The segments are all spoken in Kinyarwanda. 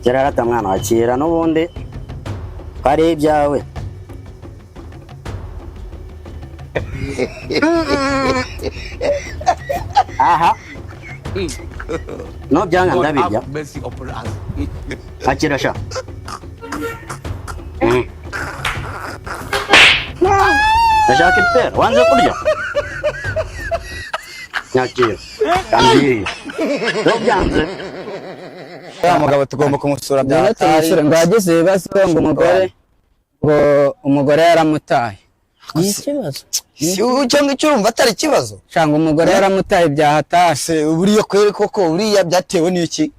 Kirarata mwana wakira n'ubundi ari ibyawe. Aha. No byanga ndabirya. Akira sha. Ndashaka ipera, wanze kurya? Nyakira. Kandi. No byanze. Ya mugabo tugomba kumusura byatari ngo yagize ibibazo ngo umugore yaramutaye. Ikibazo. Si ucyo ngicyo urumva atari ikibazo. Cyangwa umugore yaramutaye byahatase. Buriya kwere koko buriya byatewe n'iki?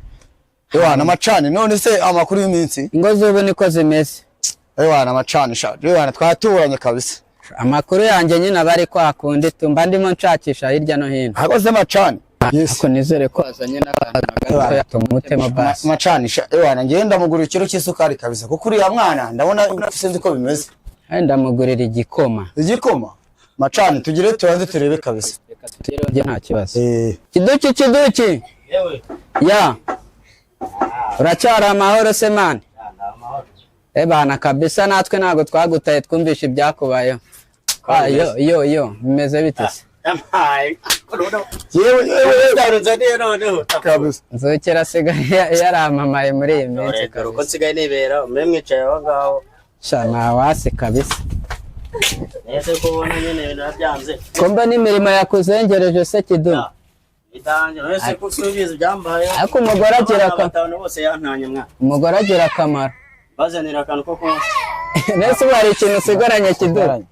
Ewana amacane none se amakuru y'iminsi. Ngo zubu niko zimeze. Ewana amacane sha. Ewana twatuburanye kabisa. Amakuru yanjye nyine abari kwakundi tumba ndimo nshakisha hirya no hino. Hakoze amacane. Ako nizere ko azanye n'abantu yatumutema basi. Macanisha ewana ngenda mugura ikiro cy'isukari kabisa kuko uriya mwana ndabona sinzi ko bimeze. Ndamugurira igikoma. Igikoma? Macani tugire tubanze turebe kabisa. Reka tugire nta kibazo. Kiduki. Yewe. Ya. Uracyari amahoro se man? Bana kabisa natwe ntago twagutaye twumvisha ibyakubayeho. Yo bimeze bite se? Yewe Daruzaniye noneho kabisa. Nzokera sigaye yaramamaye muri iyi minsi. Uko nsigaye nibera umwe mwicaye aho ngaho. Sha nawase kabisa. Nese kubona nyene binabyanze. Komba n'imirimo yakuzengereje se Kidu. Bitanje nese kusubiza byambaye. Ariko umugore agira akamaro bose yantanye mwana. Umugore agira akamaro. Bazanira akantu ko konsa. Nese bari ikintu usigaranye Kidu.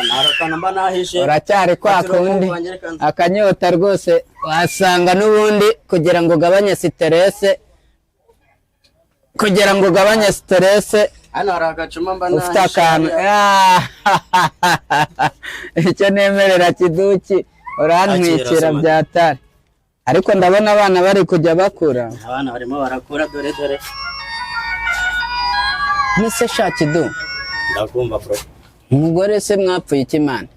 Narakana mba nahishe. Uracyari kwa kundi akanyota rwose wasanga n'ubundi kugira ngo ugabanye stress hano hari agacuma mba nahishe. Ufite akantu icyo nemerera Kiduki urantwikira byatari ariko ndabona abana bari kujya bakura. Abana barimo barakura dore. Nese sha Kidu ndakumva bro. Umugore se mwapfuye ikimana?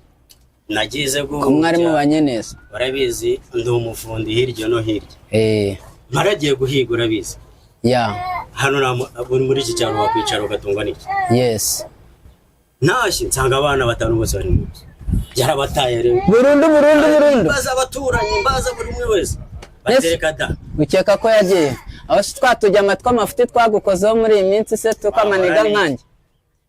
Nagize ko mwari mubanye neza. Barabizi ndi umufundi hirya no hirya. Maragiye guhiga urabizi. Ya. Hano muri iki cyaro wakwicara ugatungwa n'iki? Yes. Nashi nsanga abana batanu bose bari mu nzu. Yarabataye rero. Burundu. Baza abaturanyi baza buri umwe wese. Batereka da. Ukeka ko yagiye. Aho twatujya amatwa amafuti twagukozeho muri iyi minsi se tukamaniga nkanjye.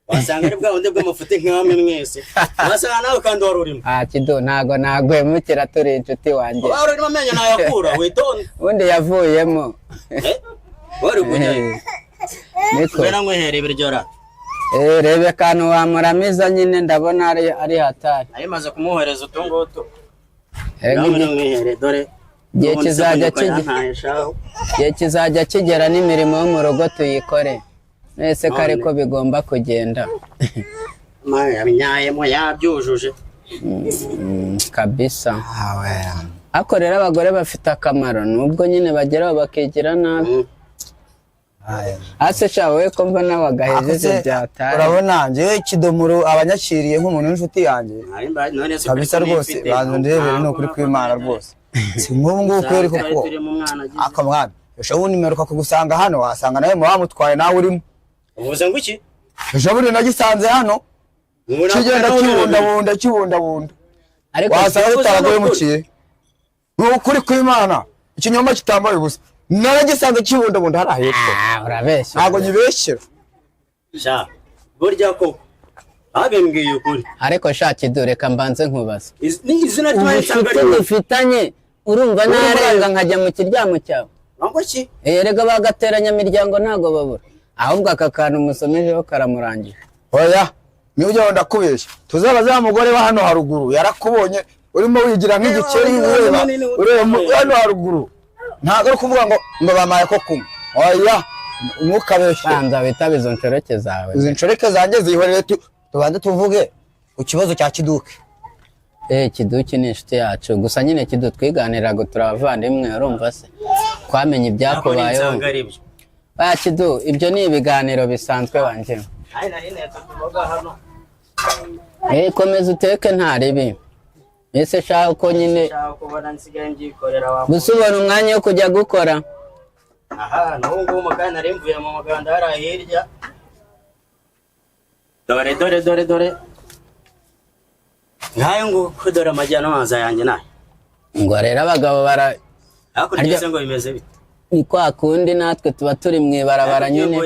Wasanga ari bwa wundi bw'amafuti nk'amwe mwese. Wasanga nawe kandi wari urimo. Kido ntago nagwemukira turi inshuti wanjye. Wari urimo amenya nayakura witonde. Ubundi yavuyemo. Wari kujyayo. Niko. Bera nkwehere ibiryora. Rebe kantu wamuramiza nyine ndabona ari hatari. Arimaze kumuhereza utungutu. Ngamwe nkwehere dore. Gihe kizajya kigera n'imirimo yo mu rugo tuyikore. Nese kare ko bigomba kugenda. Nyayemo yabyujuje. Kabisa. Ako rero abagore bafite akamaro nubwo nyine bageraho bakigira nabi. Ase shawe ko mbona wagahejeje byatari. Urabona nje Kidomoro abanyakiriye nk'umuntu w'inshuti yanjye. Kabisa rwose bandebere no kuri kwimana rwose. Singombwa nguko yari koko. Akamwana. Yashaho nimero kugusanga hano wasanga nawe wamutwaye nawe urimo. Uvuze ngo iki? Yashabure nagisanze hano. Kigenda kibunda. Ariko wasanga utagoye mukiye. N'ukuri kwimana. Ikinyoma kitambaye gusa. Naragisanze kibunda hari ahetse. Urabeshya. Ntago nyibeshyera. Sha. Burya koko. Abimbwiye ukuri. Ariko sha Kidu reka mbanze nkubaza. Ni izina ry'Imana cyangwa dufitanye urumva narenga nkajya mu kiryamo cyawe. Ngo ki? Rega bagateranya imiryango ntago babura. Ahubwo aka kantu musomejeho karamurangira. Oya, niyo ujya ndakubeshya. Tuzabaza ya mugore wa hano haruguru yarakubonye urimo wigira nk'igikeri ureba hano haruguru. Ntago ari kuvuga ngo bamaye ko kumwe. Oya, umukabeshya. Banza witabe izo nshoreke zawe. Izo nshoreke zanjye zihorere tubanze tuvuge ku kibazo cya Kiduki. Kiduki ni inshuti yacu gusa nyine Kidu twiganiraga turabavandimwe urumva se twamenye ibyakubayeho. Kidu ibyo ni ibiganiro bisanzwe wanje. Komeza uteke nta ribi. Ese shaka ko nyine gusubona umwanya wo kujya gukora. aha n'ubu mugana nari mvuye mu muganda hari hirya dore ngayo ngo kudora amajyana amazi yanjye nayo ngo rero abagabo bara ariko nigeze ngo bimeze bite ni kwa kundi natwe tuba turi mu ibarabara nyine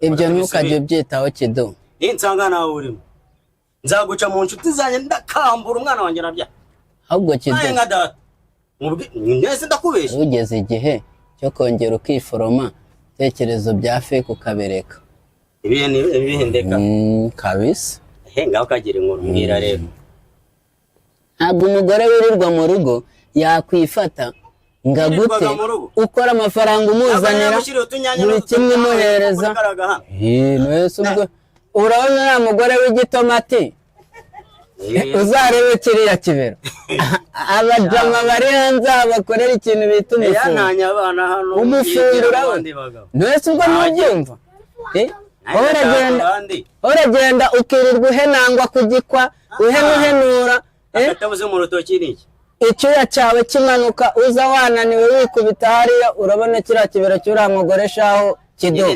ibyo ntukajye byitaho kido ninsanga nawe urimo nzaguca mu nshuti zanjye ndakambura umwana wanjye nabya ahubwo kido nka data nese ndakubeshya ugeze igihe cyo kongera ukiforoma tekerezo bya fake ukabereka ibihindeka kabisa ngaho kagira inkuru mbwira rero ntabwo umugore wirirwa mu rugo yakwifata ngagute ukora amafaranga umuzanira buri kimwe umuhereza mwese ubwo urabona nta mugore w'igitomati uzarebe kiriya kibero abajama bari hanze bakorera ikintu bita umufungura we mwese ubwo mubyumva uragenda ukirirwa uhenangwa ku gikwa uhenura akatabuze mu rutoki niki icyuya cyawe kimanuka uza wananiwe wikubita hariya urabona kiriya kibero cy'uriya mugore shaho kido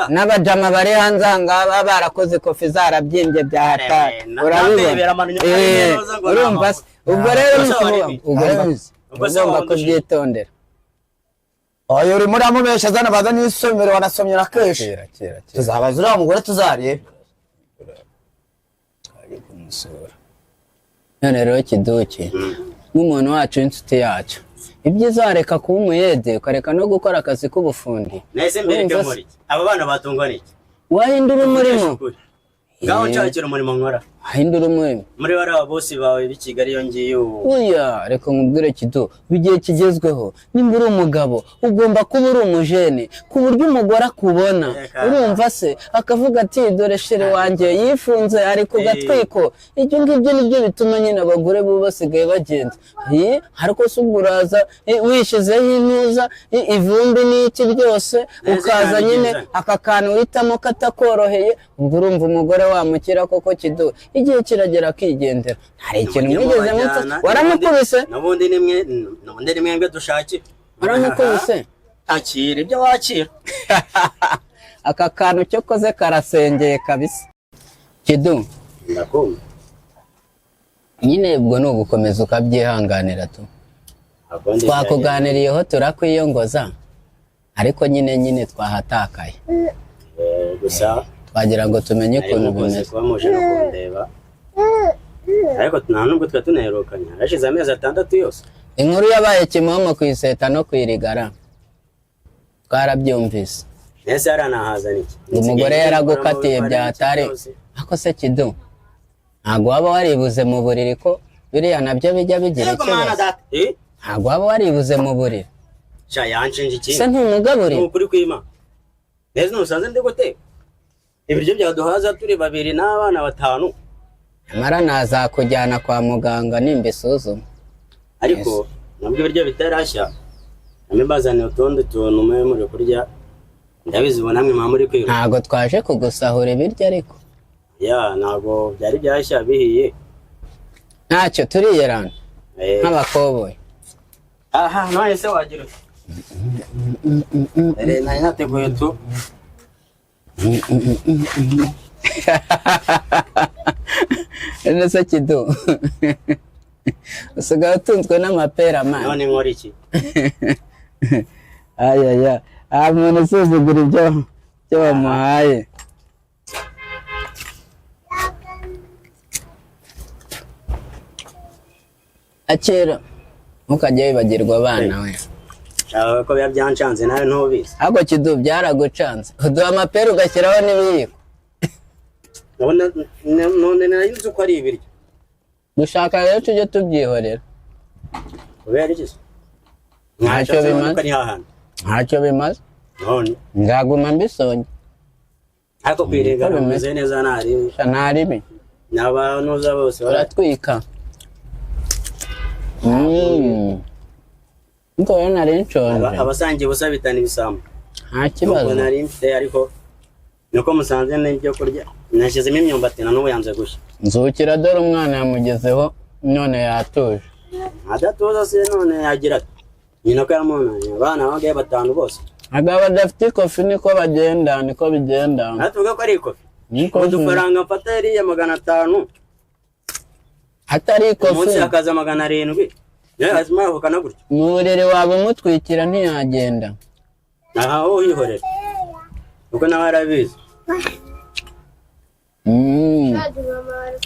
n'abajama bari hanze ahangaha barakoze kofi zarabyimbye bya hatari urabibona urumva se ubwo rero ugomba kubyitondera oya uri muri amubesha zana baza n'isomero wanasomye na kenshi tuzabaza uriya mugore tuzarebe none rero kiduki nk'umuntu wacu w'inshuti yacu ibyiza wareka kuba umuyede ukareka no gukora akazi k'ubufundi nahise mbireke muri aba bana batungwa n'iki wahindura umurimo ngaho nshakira umurimo nkora ahindura umurimo muri bariya bosi bawe b'i Kigali iyo ngiye ubu oya reka nkubwire kido igihe kigezweho nimba uri umugabo ugomba kuba uri umujene ku buryo umugore akubona urumva se akavuga ati dore shere wanjye yifunze ari ku gatwiko ibyo ngibyo nibyo bituma nyine abagore bo basigaye bagenda ariko se ubwo uraza wishizeho intuza ivumbi n'iki byose ukaza nyine aka kantu uhitamo katakoroheye ubwo urumva umugore wamukira koko kido igihe kiragera akigendera hari ikintu mwigeze mutse waramukubise n'ubundi nimwe dushakira waramukubise akira ibyo wakira aka kantu cyo koze karasengeye kabisa kido ndakumva nyine ubwo ni ugukomeza ukabyihanganira tu twakuganiriyeho turakwiyongoza ariko nyine twahatakaye gusa twagira ngo tumenye ukuntu bimeze kuba muje no kundeba ariko nta nubwo twa tunaherukanye hashize amezi 6 yose inkuru yabaye kimomo kwiseta no kwirigara twarabyumvise nese aranahaza niki umugore yaragukatiye byatare ako se kido ntago waba waribuze mu buriri ko biriya nabyo bijya bigira ikibazo ntago waba waribuze mu buriri sha yanshinje iki se ntumugaburira ukuri kwima nese nusanze ndi guteka ibiryo byaduhaza turi babiri n'abana 5 amara nazakujyana kwa muganga nimbisuzuma ariko nabwo ibiryo bitarashya namibazane utonde tuntu muri kurya ndabizibona mwe muri kwiro ntago twaje kugusahura ibiryo ariko ntago byari byashya bihiye ntacyo turiyerana nk'abakoboyi aha none se wagira nari nateguye tu nese kido usigaye utunzwe n'amapera mani none nkora iki ayaya umuntu usuzugura ibyo bamuhaye akera ntukajye wibagirwa abana we ko biba byancanze nawe ntubizi ahubwo kidu byaragucanze uduha amapera ugashyiraho n'ibiyiko none nari nzi ko ari ibiryo dushaka rero tujye tubyihorera kubera iki ntacyo bimaze none nzaguma mbisonye ariko kwirega bimeze neza ntaribi n'abanuza bose baratwika niko rero nari nshonje abasangiye ubusa bitana ibisambo nta kibazo nari mfite ariko nuko musanze n'ibyo kurya nashyizemo imyumbati na n'ubu yanze gushya nzukira dore umwana yamugezeho none yatuje adatuza se none yagira nyina ko yamunanye abana bagaye batanu bose abagabo badafite ikofi niko bagenda niko bigenda natuvuga ko ari ikofi niko udufaranga mfata yariya 500 atari ikofi umunsi akaza 700 yazima avukana gutyo murere wabo mutwikira ntiyagenda aha ho yihorera uko nawe arabizi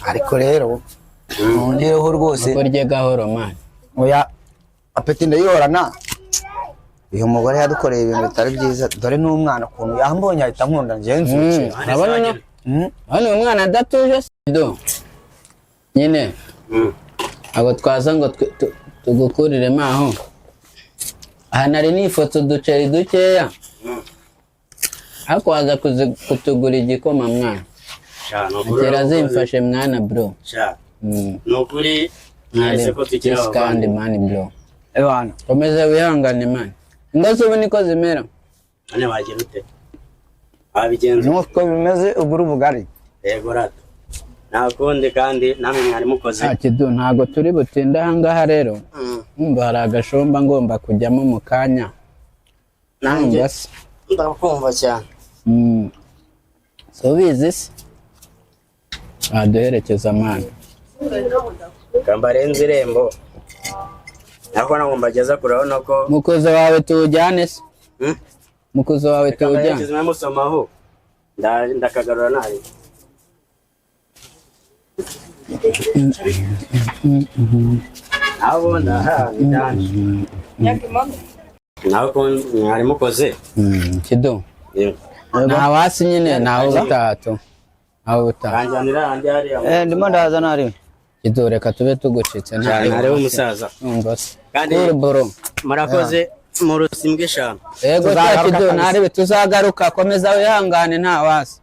ariko rero nongeyeho rwose kurye gahoro man oya apeti ndayihorana uyu mugore yadukoreye ibintu bitari byiza dore n'umwana ukuntu yambonye ahita nkunda njye nzuke abana hano umwana adatuje do nyine abo twaza ngo tugukurire maho aha nari n'ifoto duceri dukeya ariko waza kutugura igikoma mwana kera zimfashe mwana bro nukuri mwese ko tukira kandi mani bro ebana komeza wihangane mani ingozi ubu niko zimera ane wagira ute abigenza nuko bimeze ubura ubugari yego rato nakundi kandi namwe mwari mukoze akidu ntago turi butinda ahangaha rero umva hari agashomba ngomba kujyamo mu kanya nanjye ndakumva cyane so bizi se aduherekeza mani kambarenze irembo nako nagomba kurabona ko mukuzo wawe tuwujyane se mukuzo wawe tuwujyane kambarenze musomaho ndakagarura nabi abo ndahawe cyane nako mwari mukoze kido nta wasi nyine ntawe ubutato ntawe ubutato kanjanira handi hari ndimo ndaza nari kido reka tube tugucitse ntare umusaza umva se kandi murakoze mu rusimbwe 5 yego kido ntare tuzagaruka komeza wihangane nta wasi